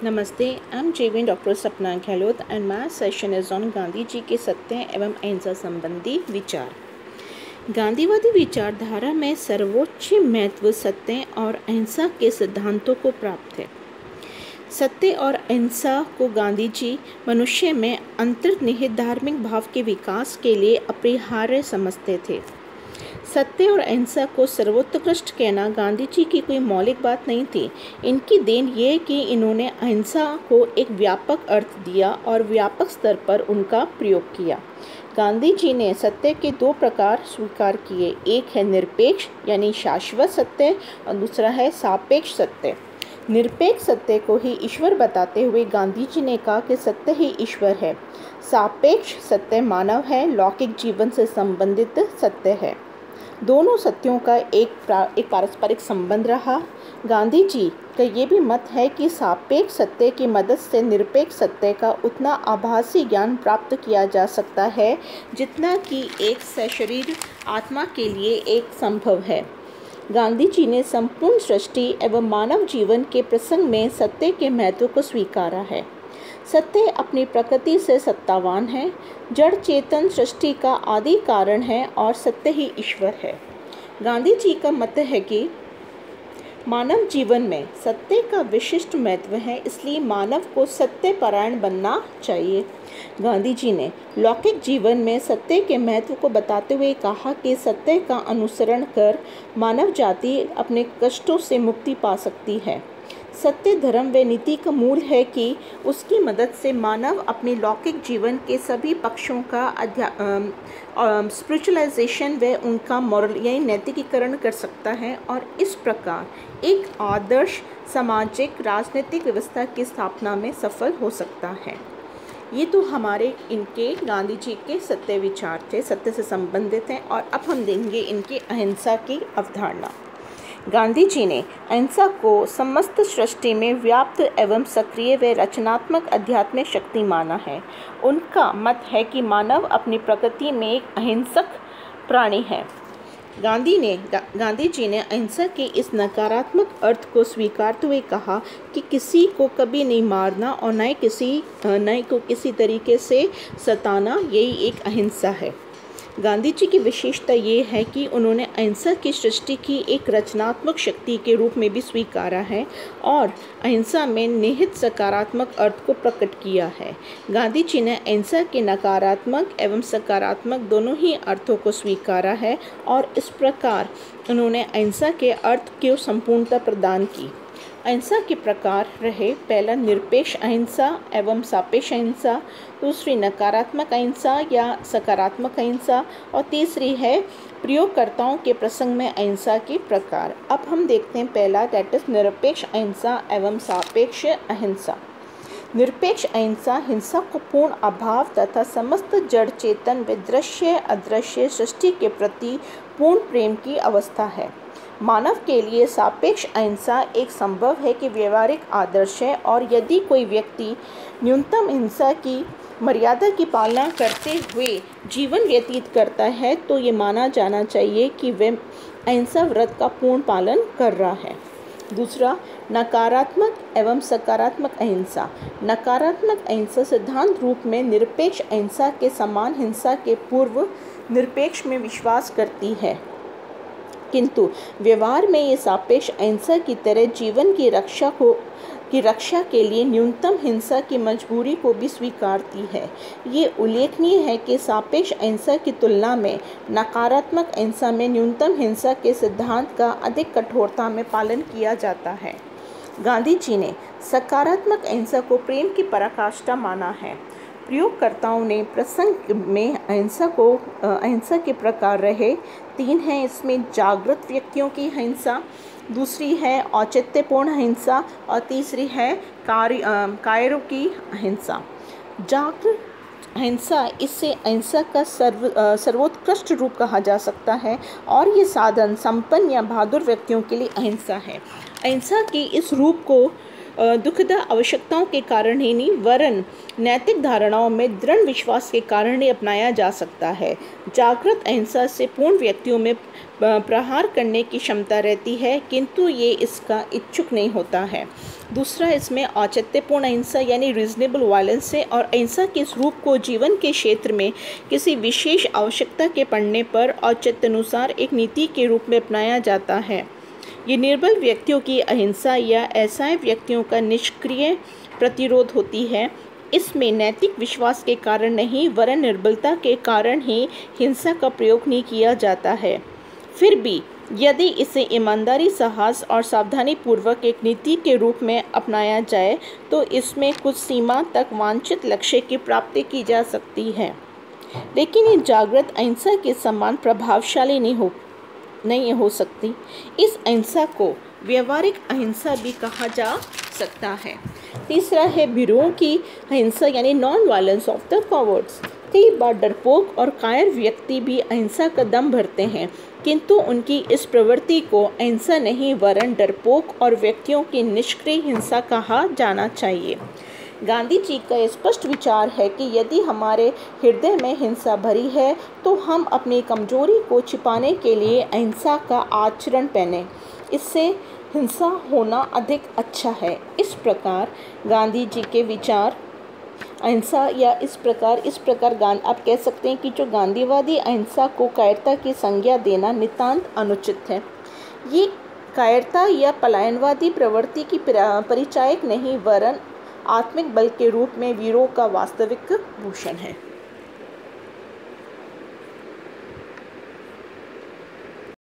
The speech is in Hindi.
नमस्ते, आई एम जेविन doctor Sapna Gehlot and my session is on Gandhi ji के सत्य एवं अहिंसा संबंधी विचार। गांधीवादी विचारधारा में सर्वोच्च महत्व सत्य और अहिंसा के सिद्धांतों को प्राप्त है। सत्य और अहिंसा को गांधी जी मनुष्य में अंतर्निहित धार्मिक भाव के विकास के लिए अपरिहार्य समझते थे। सत्य और अहिंसा को सर्वोत्कृष्ट कहना गांधी जी की कोई मौलिक बात नहीं थी। इनकी देन ये कि इन्होंने अहिंसा को एक व्यापक अर्थ दिया और व्यापक स्तर पर उनका प्रयोग किया। गांधी जी ने सत्य के दो प्रकार स्वीकार किए, एक है निरपेक्ष यानी शाश्वत सत्य और दूसरा है सापेक्ष सत्य। निरपेक्ष सत्य को ही ईश्वर बताते हुए गांधी जी ने कहा कि सत्य ही ईश्वर है। सापेक्ष सत्य मानव है, लौकिक जीवन से संबंधित सत्य है। दोनों सत्यों का एक पारस्परिक संबंध रहा। गांधी जी का ये भी मत है कि सापेक्ष सत्य की मदद से निरपेक्ष सत्य का उतना आभासी ज्ञान प्राप्त किया जा सकता है जितना कि एक सशरीर आत्मा के लिए एक संभव है। गांधी जी ने संपूर्ण सृष्टि एवं मानव जीवन के प्रसंग में सत्य के महत्व को स्वीकारा है। सत्य अपनी प्रकृति से सत्तावान है, जड़ चेतन सृष्टि का आदि कारण है और सत्य ही ईश्वर है। गांधी जी का मत है कि मानव जीवन में सत्य का विशिष्ट महत्व है, इसलिए मानव को सत्य परायण बनना चाहिए। गांधी जी ने लौकिक जीवन में सत्य के महत्व को बताते हुए कहा कि सत्य का अनुसरण कर मानव जाति अपने कष्टों से मुक्ति पा सकती है। सत्य धर्म व नीति का मूल है कि उसकी मदद से मानव अपने लौकिक जीवन के सभी पक्षों का स्पिरिचुअलाइजेशन व उनका मॉरल यानी नैतिकीकरण कर सकता है और इस प्रकार एक आदर्श सामाजिक राजनीतिक व्यवस्था की स्थापना में सफल हो सकता है। ये तो हमारे इनके गांधी जी के सत्य विचार थे, सत्य से संबंधित हैं। और अब हम देंगे इनकी अहिंसा की अवधारणा। गांधी जी ने अहिंसा को समस्त सृष्टि में व्याप्त एवं सक्रिय व रचनात्मक आध्यात्मिक शक्ति माना है। उनका मत है कि मानव अपनी प्रकृति में एक अहिंसक प्राणी है। गांधी जी ने अहिंसा के इस नकारात्मक अर्थ को स्वीकारते हुए कहा कि किसी को कभी नहीं मारना और न को किसी तरीके से सताना, यही एक अहिंसा है। गांधी जी की विशेषता ये है कि उन्होंने अहिंसा की सृष्टि की एक रचनात्मक शक्ति के रूप में भी स्वीकारा है और अहिंसा में निहित सकारात्मक अर्थ को प्रकट किया है। गांधी जी ने अहिंसा के नकारात्मक एवं सकारात्मक दोनों ही अर्थों को स्वीकारा है और इस प्रकार उन्होंने अहिंसा के अर्थ को संपूर्णता प्रदान की। अहिंसा के प्रकार रहे, पहला निरपेक्ष अहिंसा एवं सापेक्ष अहिंसा, दूसरी नकारात्मक अहिंसा या सकारात्मक अहिंसा और तीसरी है प्रयोगकर्ताओं के प्रसंग में अहिंसा के प्रकार। अब हम देखते हैं पहला, दैट इज निरपेक्ष अहिंसा एवं सापेक्ष अहिंसा। निरपेक्ष अहिंसा हिंसा को पूर्ण अभाव तथा समस्त जड़ चेतन व दृश्य अदृश्य सृष्टि के प्रति पूर्ण प्रेम की अवस्था है। मानव के लिए सापेक्ष अहिंसा एक संभव है कि व्यवहारिक आदर्श है और यदि कोई व्यक्ति न्यूनतम हिंसा की मर्यादा की पालना करते हुए जीवन व्यतीत करता है तो ये माना जाना चाहिए कि वह अहिंसा व्रत का पूर्ण पालन कर रहा है। दूसरा, नकारात्मक एवं सकारात्मक अहिंसा। नकारात्मक अहिंसा सिद्धांत रूप में निरपेक्ष अहिंसा के समान हिंसा के पूर्व निरपेक्ष में विश्वास करती है, किंतु व्यवहार में ये सापेक्ष अहिंसा की तरह जीवन की रक्षा के लिए न्यूनतम हिंसा की मजबूरी को भी स्वीकारती है। ये उल्लेखनीय है कि सापेक्ष अहिंसा की तुलना में नकारात्मक अहिंसा में न्यूनतम हिंसा के सिद्धांत का अधिक कठोरता में पालन किया जाता है। गांधी जी ने सकारात्मक अहिंसा को प्रेम की पराकाष्ठा माना है। प्रयोगकर्ताओं ने प्रसंग में अहिंसा के प्रकार रहे, 3 हैं। इसमें जागृत व्यक्तियों की अहिंसा, दूसरी है औचित्यपूर्ण अहिंसा और तीसरी है कायरों की अहिंसा। जागृत अहिंसा, इससे अहिंसा का सर्वोत्कृष्ट रूप कहा जा सकता है और ये साधन संपन्न या बहादुर व्यक्तियों के लिए अहिंसा है। अहिंसा के इस रूप को दुखदा आवश्यकताओं के कारण ही नहीं वरन नैतिक धारणाओं में दृढ़ विश्वास के कारण ही अपनाया जा सकता है। जागृत अहिंसा से पूर्ण व्यक्तियों में प्रहार करने की क्षमता रहती है, किंतु ये इसका इच्छुक नहीं होता है। दूसरा, इसमें औचित्यपूर्ण अहिंसा यानी रीजनेबल वायलेंस है और अहिंसा के स्वरूप को जीवन के क्षेत्र में किसी विशेष आवश्यकता के पड़ने पर औचित्यानुसार एक नीति के रूप में अपनाया जाता है। ये निर्बल व्यक्तियों की अहिंसा या असहाय व्यक्तियों का निष्क्रिय प्रतिरोध होती है। इसमें नैतिक विश्वास के कारण नहीं वरन निर्बलता के कारण ही हिंसा का प्रयोग नहीं किया जाता है। फिर भी यदि इसे ईमानदारी, साहस और सावधानी पूर्वक एक नीति के रूप में अपनाया जाए तो इसमें कुछ सीमा तक वांछित लक्ष्य की प्राप्ति की जा सकती है, लेकिन ये जागृत अहिंसा के समान प्रभावशाली नहीं हो सकती। इस अहिंसा को व्यवहारिक अहिंसा भी कहा जा सकता है। तीसरा है भीरुओं की अहिंसा यानी non violence of the cowards. कई बार डरपोक और कायर व्यक्ति भी अहिंसा का दम भरते हैं, किंतु उनकी इस प्रवृत्ति को अहिंसा नहीं वरन डरपोक और व्यक्तियों की निष्क्रिय हिंसा कहा जाना चाहिए। गांधी जी का स्पष्ट विचार है कि यदि हमारे हृदय में हिंसा भरी है तो हम अपनी कमजोरी को छिपाने के लिए अहिंसा का आचरण पहने, इससे हिंसा होना अधिक अच्छा है। इस प्रकार गांधी जी के विचार अहिंसा या इस प्रकार आप कह सकते हैं कि जो गांधीवादी अहिंसा को कायरता की संज्ञा देना नितांत अनुचित है। ये कायरता या पलायनवादी प्रवृत्ति की परिचायक नहीं वरन आत्मिक बल के रूप में वीरों का वास्तविक भूषण है।